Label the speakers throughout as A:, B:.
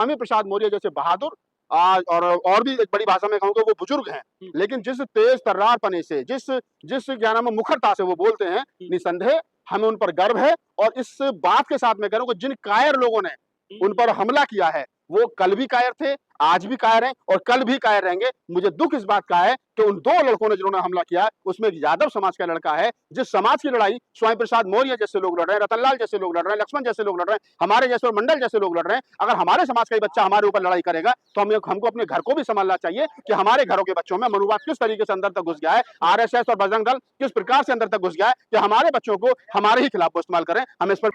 A: स्वामी प्रसाद मौर्य जैसे बहादुर आज और भी एक बड़ी भाषा में कहूँगा वो बुजुर्ग हैं, लेकिन जिस तेज तर्रारपने से जिस जिस क्या नाम है मुखरता से वो बोलते हैं, निसंदेह हमें उन पर गर्व है। और इस बात के साथ मैं कह रहा हूँ कि जिन कायर लोगों ने उन पर हमला किया है वो कल भी कायर थे, आज भी कायर हैं और कल भी कायर रहेंगे। मुझे दुख इस बात का है कि उन 2 लड़कों ने जिन्होंने हमला किया उसमें एक यादव समाज का लड़का है। जिस समाज की लड़ाई स्वामी प्रसाद मौर्य जैसे लोग लड़ रहे हैं, रतनलाल जैसे लोग लड़ रहे हैं, लक्ष्मण जैसे लोग लड़ रहे हैं, हमारे जैसे मंडल जैसे लोग लड़ रहे हैं, अगर हमारे समाज का ही बच्चा हमारे ऊपर लड़ाई करेगा तो हमको अपने घर को भी संभालना चाहिए कि हमारे घरों के बच्चों में मनुवाद किस तरीके से अंदर तक घुस गया है, आरएसएस और बजरंग दल किस प्रकार से अंदर तक घुस गया है कि हमारे बच्चों को हमारे ही खिलाफ वो इस्तेमाल करें। हम इस पर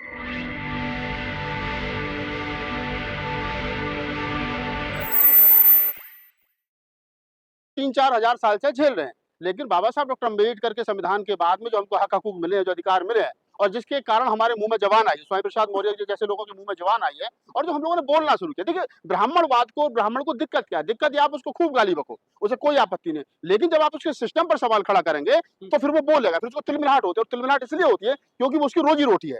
A: 3-4 हजार साल से झेल रहे हैं। लेकिन बाबा साहब डॉक्टर अम्बेडकर के संविधान के बाद में जो हमको हक हकूक मिले हैं, जो अधिकार मिले हैं और जिसके कारण हमारे मुंह में जबान आई, स्वामी प्रसाद मौर्य जैसे लोगों के मुंह में जबान आई है और जो हम लोगों ने बोलना शुरू किया। देखिए, ब्राह्मणवाद को, ब्राह्मण को दिक्कत क्या है? दिक्कत ये आप उसको खूब गाली बको, उसे कोई आपत्ति नहीं। लेकिन जब आप उसके सिस्टम पर सवाल खड़ा करेंगे तो फिर वो बोलेगा, फिर उसको तिलमिलाहट होती है। और तिलमिलाहट इसलिए होती है क्योंकि वो उसकी रोजी रोटी है।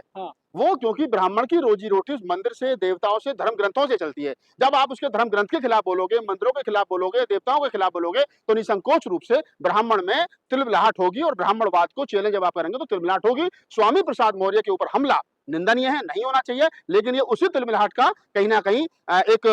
A: वो क्योंकि ब्राह्मण की रोजी रोटी उस मंदिर से, देवताओं से, धर्म ग्रंथों से चलती है। जब आप उसके धर्म ग्रंथ के खिलाफ बोलोगे, मंदिरों के खिलाफ बोलोगे, देवताओं के खिलाफ बोलोगे तो निसंकोच रूप से ब्राह्मण में तिलमिलाहट होगी और ब्राह्मणवाद को चैलेंज जब आप करेंगे तो तिलमिलाहट होगी। स्वामी प्रसाद मौर्य के ऊपर हमला निंदनीय है, नहीं होना चाहिए, लेकिन ये उसी तिलमिलाहट का कहीं ना कहीं एक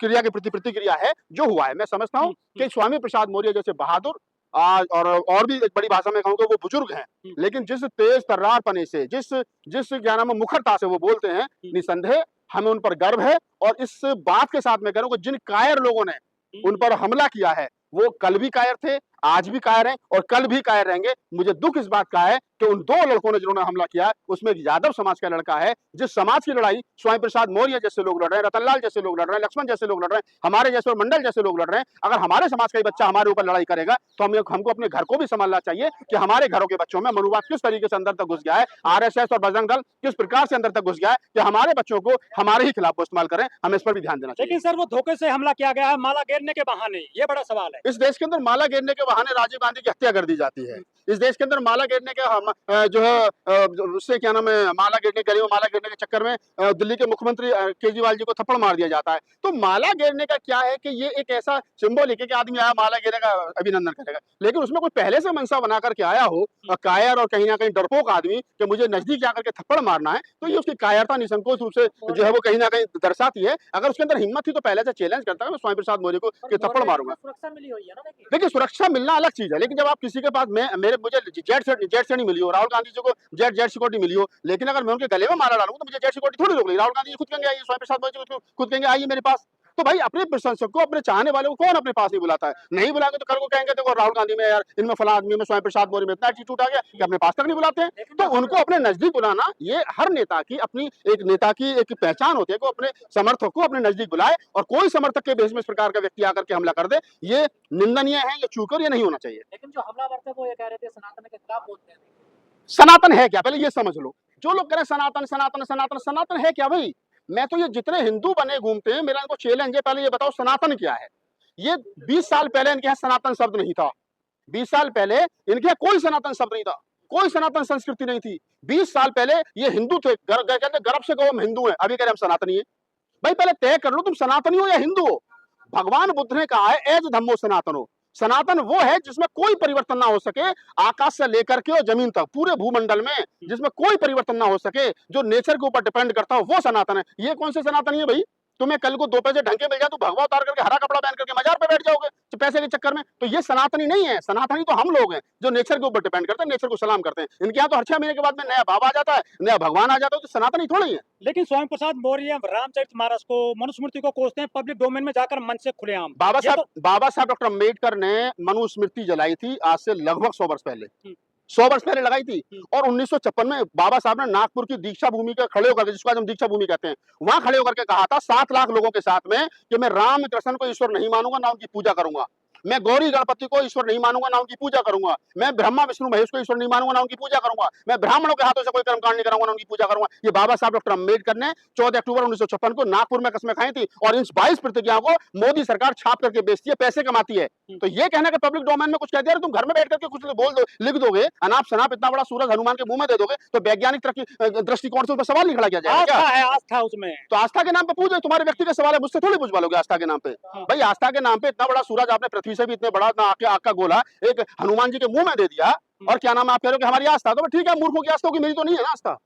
A: क्रिया के प्रति प्रतिक्रिया है जो हुआ है। मैं समझता हूँ कि स्वामी प्रसाद मौर्य जैसे बहादुर आज और भी एक बड़ी भाषा में कहूँगा वो बुजुर्ग हैं, लेकिन जिस तेज तर्रारपने से जिस जिस क्या नाम है मुखरता से वो बोलते हैं, निसंदेह हमें उन पर गर्व है। और इस बात के साथ मैं कह रहा हूँ कि जिन कायर लोगों ने उन पर हमला किया है वो कल भी कायर थे, आज भी कायर हैं और कल भी कायर रहेंगे। मुझे दुख इस बात का है कि उन 2 लड़कों ने जिन्होंने हमला किया उसमें एक यादव समाज का लड़का है। जिस समाज की लड़ाई स्वामी प्रसाद मौर्य जैसे लोग लड़ रहे हैं, रतनलाल जैसे लोग लड़ रहे हैं, लक्ष्मण जैसे लोग लड़ रहे हैं, हमारे जैसे मंडल जैसे लोग लड़ रहे हैं, अगर हमारे समाज का ही बच्चा हमारे ऊपर लड़ाई करेगा तो हमको अपने घर को भी संभालना चाहिए कि हमारे घरों के बच्चों में मनुवाद किस तरीके से अंदर तक घुस गया है, आरएसएस और बजरंग दल किस प्रकार से अंदर तक घुस गया है कि हमारे बच्चों को हमारे ही खिलाफ वो इस्तेमाल करें। हमें इस पर भी ध्यान देना चाहिए।
B: लेकिन सर वो धोखे से हमला किया गया है माला घेरने के बहाने, ये बड़ा सवाल है।
A: इस देश के अंदर माला घेरने के बहाने राजीव गांधी की हत्या कर दी जाती है। इस देश के अंदर माला घेरने के जो है उससे क्या नाम है माला घेरने के चक्कर में दिल्ली के मुख्यमंत्री केजरीवाल जी को थप्पड़ मार दिया जाता है। तो माला घेरने का क्या है कि ये एक ऐसा सिंबॉलिक है कि आदमी आया माला घेरेगा, अभिनंदन करेगा, लेकिन उसमें कोई पहले से मनसा बना करके आया हो कायर और कहीं ना कहीं डरपोक आदमी कि मुझे नजदीक जाकर के थप्पड़ मारना है, तो ये उसकी कायरता निसंकोच रूप से जो है वो कहीं ना कहीं दर्शाती है। अगर उसके अंदर हिम्मत थी तो पहले से चैलेंज करता है मैं स्वामी प्रसाद मौर्य को कि थप्पड़ मारूंगा।
B: सुरक्षा मिली हुई है ना।
A: देखिए, सुरक्षा मिलना अलग चीज है, लेकिन जब आप किसी के पास मुझे जेट से नहीं मिली हो, राहुल गांधी जी को जेट सिक्योरिटी मिली हो, लेकिन अगर मैं उनके गले में माला डालूंगा तो मुझे जेट सिक्योरिटी थोड़ी रोक ली। राहुल गांधी जी खुद कहेंगे आइए, स्वामी प्रसाद मौर्य जी खुद कहेंगे आइए मेरे पास। तो भाई अपने प्रशंसक को, अपने चाहने वाले को कौन अपने पास नहीं बुलाता है? नहीं बुलाएंगे तो कल को कहेंगे देखो राहुल गांधी में यार, इनमें फला आदमी में, स्वामी प्रसाद मौर्य में इतना एटीट्यूड आ गया कि अपने पास तक नहीं बुलाते हैं। तो उनको अपने नजदीक बुलाना, ये हर नेता की अपनी एक नेता की एक पहचान होती है कि अपने समर्थक को अपने नजदीक बुलाए और कोई समर्थक के बेस में इस प्रकार का व्यक्ति आकर के हमला कर दे, ये निंदनीय है, ये चूक और ये नहीं होना चाहिए।
B: लेकिन जो हमलावर थे वो ये कह रहे थे सनातन के खिलाफ बोलते हैं।
A: सनातन है क्या, पहले ये समझ लो। जो लोग कह रहे हैं सनातन सनातन सनातन, सनातन है क्या भाई? मैं तो ये जितने हिंदू बने घूमते हैं, मेरा इनको चैलेंज है, पहले ये बताओ सनातन क्या है? ये 20 साल पहले इनके यहाँ सनातन शब्द नहीं था। 20 साल पहले इनके यहाँ कोई सनातन शब्द नहीं था, कोई सनातन संस्कृति नहीं थी। 20 साल पहले ये हिंदू थे, कहते गर्व से कहो हम हिंदू हैं, अभी कह रहे हम सनातनी है। भाई पहले तय कर लो तुम सनातनी हो या हिंदू हो। भगवान बुद्ध ने कहा है एज धम्मो सनातनो, सनातन वो है जिसमें कोई परिवर्तन ना हो सके, आकाश से लेकर के और जमीन तक पूरे भूमंडल में जिसमें कोई परिवर्तन ना हो सके, जो नेचर के ऊपर डिपेंड करता हो, वो सनातन है। ये कौन से सनातन है भाई? तुम्हें कल को 2 पैसे ढंग के मिल जाए तो भगवा उतार करके हरा कपड़ा पहन करके मजार पे बैठ जाओगे तो पैसे के चक्कर में, तो ये सनातनी नहीं है। सनातनी तो हम लोग हैं जो नेचर के ऊपर डिपेंड करते हैं, नेचर को सलाम करते हैं। इनके यहाँ तो हर 6 महीने के बाद में नया बाबा आ जाता है, नया भगवान आ जाता है, तो सनातनी थोड़ा ही है।
B: लेकिन स्वामी प्रसाद मौर्य रामचरितमानस को, मनुस्मृति को कोसते हैं पब्लिक डोमेन में जाकर मन से खुलेआम।
A: बाबा साहब डॉक्टर अम्बेडकर ने मनुस्मृति जलाई थी आज से लगभग 100 वर्ष पहले, 100 वर्ष पहले लगाई थी। और 1956 में बाबा साहब ने नागपुर की दीक्षा भूमि के खड़े होकर, जिसको आज हम दीक्षा भूमि कहते हैं, वहां खड़े होकर के कहा था 7 लाख लोगों के साथ में कि मैं राम कृष्ण को ईश्वर नहीं मानूंगा, ना उनकी पूजा करूंगा। मैं गौरी गणपति को ईश्वर नहीं मानूंगा, ना उनकी पूजा करूंगा। मैं ब्रह्मा विष्णु महेश को ईश्वर नहीं मानूंगा, ना उनकी पूजा करूंगा। मैं ब्राह्मणों के हाथों से कोई कर्मकांड नहीं कराऊंगा, ना उनकी पूजा करूंगा। ये बाबा साहब डॉक्टर अम्बेडकर ने 14 अक्टूबर 1956 को नागपुर में कस्में खाई थी, और इन 22 प्रतिज्ञाओं को मोदी सरकार छाप करके बेचती है, पैसे कमाती है। तो ये कहना कि पब्लिक डोमेन में कुछ कह दिया, तुम घर में बैठ करके कुछ बोल दो, लिख दोगे, अनाप शनाप इतना बड़ा सूरज हनुमान के मुंह में दे दोगे, तो वैज्ञानिक दृष्टिकोण से उस पर सवाल नहीं खड़ा किया जाएगा क्या?
B: आस्था है, आस्था उसमें।
A: तो आस्था के नाम पे पूजो, तुम्हारे व्यक्तिगत सवाल है, मुझसे थोड़ी पूछ पालोगे आस्था के नाम पे।
B: हाँ।
A: भाई आस्था के नाम पे इतना बड़ा सूरज आपने पृथ्वी से भी इतने बड़ा आग का गोला एक हनुमान जी के मुंह में दे दिया, और क्या नाम है, आप कह रहे हो कि हमारी आस्था। तो ठीक है, मूर्खों की आस्था होगी, मेरी तो नहीं है ना आस्था।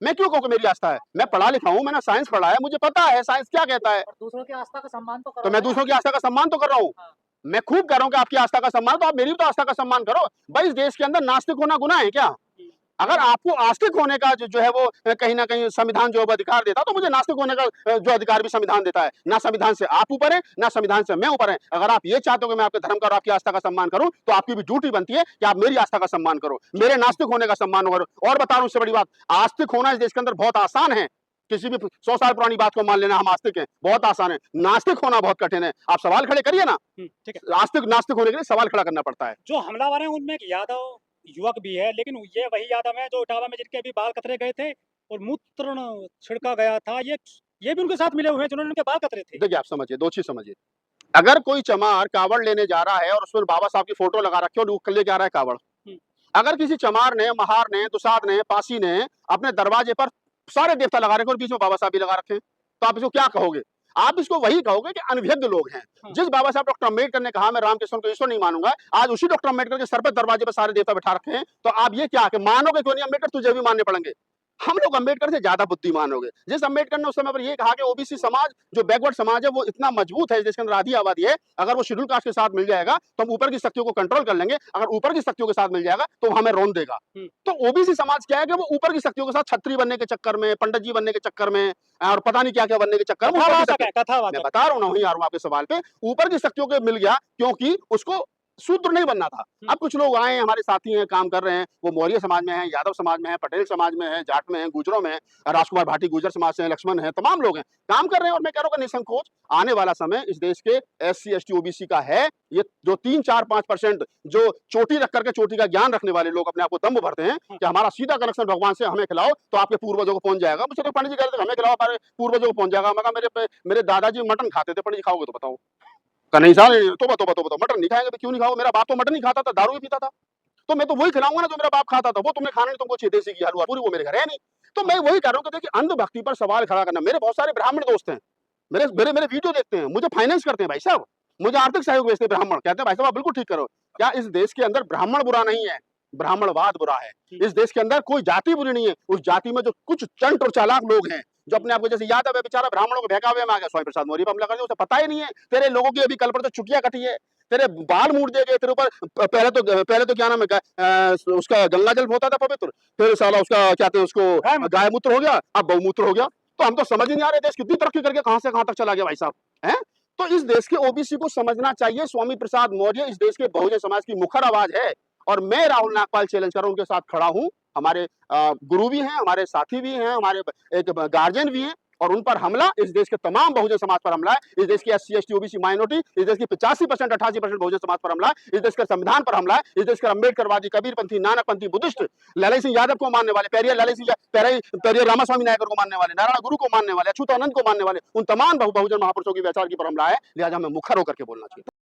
A: मैं क्यों कहूँ कि मेरी आस्था है? मैं पढ़ा लिखा हूँ, मैंने साइंस पढ़ा है, मुझे पता है साइंस क्या कहता है।
B: दूसरों की आस्था का सम्मान तो
A: तो मैं दूसरों की आस्था का सम्मान तो कर रहा हूँ। मैं खूब कर रहा हूँ कि आपकी आस्था का सम्मान, तो आप मेरी भी तो आस्था का सम्मान करो। भाई इस देश के अंदर नास्तिक होना गुनाह है क्या? अगर आपको आस्तिक होने का जो है वो कहीं ना कहीं संविधान जो अधिकार देता, तो मुझे नास्तिक होने का जो अधिकार भी संविधान देता है। ना संविधान से आप ऊपर है, ना संविधान से मैं ऊपर है। अगर आप ये चाहते हो कि मैं आपके धर्म का और आपकी आस्था का सम्मान करूं, तो आपकी भी ड्यूटी बनती है कि आप मेरी आस्था का सम्मान करो, मेरे नास्तिक होने का सम्मान करो। और बता रहा हूं, उससे बड़ी बात, आस्तिक होना इस देश के अंदर बहुत आसान है। किसी भी 100 साल पुरानी बात को मान लेना, हम आस्तिक हैं, बहुत आसान है। नास्तिक होना बहुत कठिन है। आप सवाल खड़े करिए ना,
B: ठीक है।
A: आस्तिक नास्तिक होने के लिए सवाल खड़ा करना पड़ता है।
B: जो हमलावर हैं उनमें एक यादव युवक भी है, लेकिन ये वही यादव है जो इटावा में जिनके अभी बाल कतरे गए थे और मूत्र छिड़का गया था। ये भी उनके साथ मिले हुए हैं जिन्होंने उनके बाल कतरे थे।
A: देखिए, आप समझिए, दो चीज समझिए। अगर कोई चमार कावड़ लेने जा रहा है और उसमें बाबा साहब की फोटो लगा रखी है और लेके आ रहा है कावड़, अगर किसी चमार ने, महार ने, दुसाध ने, पासी ने अपने दरवाजे पर सारे देवता लगा रखे और बीच में बाबा साहब भी लगा रखे, तो आप इसको क्या कहोगे? आप इसको वही कहोगे कि अनभिज्ञ लोग हैं। जिस बाबा साहब डॉक्टर अम्बेडकर ने कहा मैं रामकृष्ण को ईश्वर नहीं मानूंगा, आज उसी डॉक्टर अम्बेडकर के सर पर दरवाजे पर सारे देवता बैठा रखे हैं। तो आप ये क्या कि मानोगे क्यों नहीं? अम्बेडकर तुझे भी मानने पड़ेंगे। हम लोग अम्बेडकर से ज्यादा बुद्धिमान हो गए। जिस अम्बेडकर ने उस समय पर ये कहा कि ओबीसी समाज जो बैकवर्ड समाज है वो इतना मजबूत है, जिसके अंदर आधी आबादी है, अगर वो शेड्यूल कास्ट के साथ मिल जाएगा तो हम ऊपर की शक्तियों को कंट्रोल कर लेंगे, अगर ऊपर की शक्तियों के साथ मिल जाएगा तो हमें रोन देगा। तो ओबीसी समाज क्या है कि वो ऊपर की शक्तियों के साथ छत्री बनने के चक्कर में, पंडित जी बनने के चक्कर में, और पता नहीं क्या क्या बनने के चक्कर में, मैं बता रहा हूँ ना, वही आ रहा हूँ आपके सवाल पे, ऊपर की शक्तियों को मिल गया क्योंकि उसको शूद्र नहीं बनना था। अब कुछ लोग आए, हमारे साथी हैं, काम कर रहे हैं, वो मौर्य समाज में हैं, यादव समाज में हैं, पटेल समाज में हैं, जाट में हैं, गुजरों में हैं, राजकुमार भाटी गुजर समाज से हैं, लक्ष्मण हैं, तमाम लोग हैं, काम कर रहे हैं। और मैं कह रहा हूँ कि निसंकोच आने वाला समय इस देश के SC ST OBC का है। ये जो 3 4 5% जो चोटी रख करके चोटी का ज्ञान रखने वाले लोग अपने आप को दम्भ भरते हैं कि हमारा सीधा कनेक्शन भगवान से, हमें खिलाओ तो आपके पूर्वजों को पहुंच जाएगा। मुझे तो पंडित जी कह रहे थे हमें खिलाओ हमारे पूर्वजों को पहुंच जाएगा। मैं कहा मेरे दादाजी मटन खाते थे, पंडित जी खाओगे तो बताओ? नहीं साहब, तो बताओ मटन नहीं खाएंगे तो क्यों नहीं खाओ? मेरा बाप तो मटन नहीं खाता था, दारू भी पीता था, तो मैं तो वही खिलाऊंगा ना जो मेरा बाप खाता था। वो तुमने खाना नहीं, तुमको चाहिए देसी घी हलवा पूरी, वो मेरे घर है नहीं। तो मैं वही कह रहा हूँ कि देखिए, अंधभक्ति पर सवाल खड़ा करना। मेरे बहुत सारे ब्राह्मण दोस्त हैं, मेरे मेरे मेरे वीडियो देखते हैं, मुझे फाइनेंस करते हैं भाई साहब, मुझे आर्थिक सहयोग भेजते हैं ब्राह्मण, कहते हैं भाई साहब आप बिल्कुल ठीक करो। क्या इस देश के अंदर ब्राह्मण बुरा नहीं है? ब्राह्मणवाद बुरा है। इस देश के अंदर कोई जाति बुरी नहीं है, उस जाति में जो कुछ चंट और चालाक लोग हैं, जो अपने आप को, जैसे यादव है बेचारा ब्राह्मणों को बहकावे में आ गया, स्वामी प्रसाद मौर्य पर हमला कर दिया, उसे पता ही नहीं है। तेरे लोगों की अभी कल पर तो चुटिया कटी है, तेरे बाल मूड़ दिए गए, तेरे ऊपर पहले तो क्या नाम है, उसका गंगा जल होता था पवित्र, फिर साला उसका क्या कहते हैं, उसको गाय मूत्र हो गया, अब बहुमूत्र हो गया। तो हम तो समझ ही नहीं आ रहे देश कितनी तरक्की करके कहां से कहां तक चला गया भाई साहब, है? तो इस देश के OBC को समझना चाहिए, स्वामी प्रसाद मौर्य इस देश के बहुजन समाज की मुखर आवाज है। और मैं राहुल नागपाल चैलेंज कर रहा हूं, उनके साथ खड़ा हूं। हमारे गुरु भी हैं, हमारे साथी भी हैं, हमारे एक गार्जियन भी हैं, और उन पर हमला इस देश के तमाम बहुजन समाज पर हमला है। इस देश की SC ST OBC माइनॉरिटी, इस देश की 85% 88% बहुजन समाज पर हमला है। इस देश के संविधान पर हमला है। इस देश के अम्बेडकरवादी, कबीरपंथी, नानकपंथी, बुद्धिस्ट, लालय सिंह यादव को मानने वाले, पेरियर रामास्वामी नायकर को मानने वाले, नारायण गुरु को मानने वाले, अच्युतानंद को मानने वाले, उन तमाम बहुजन महापुरुषों की विचार की पर हमला है। लिहाजा हमें मुखर होकर के बोलना चाहिए।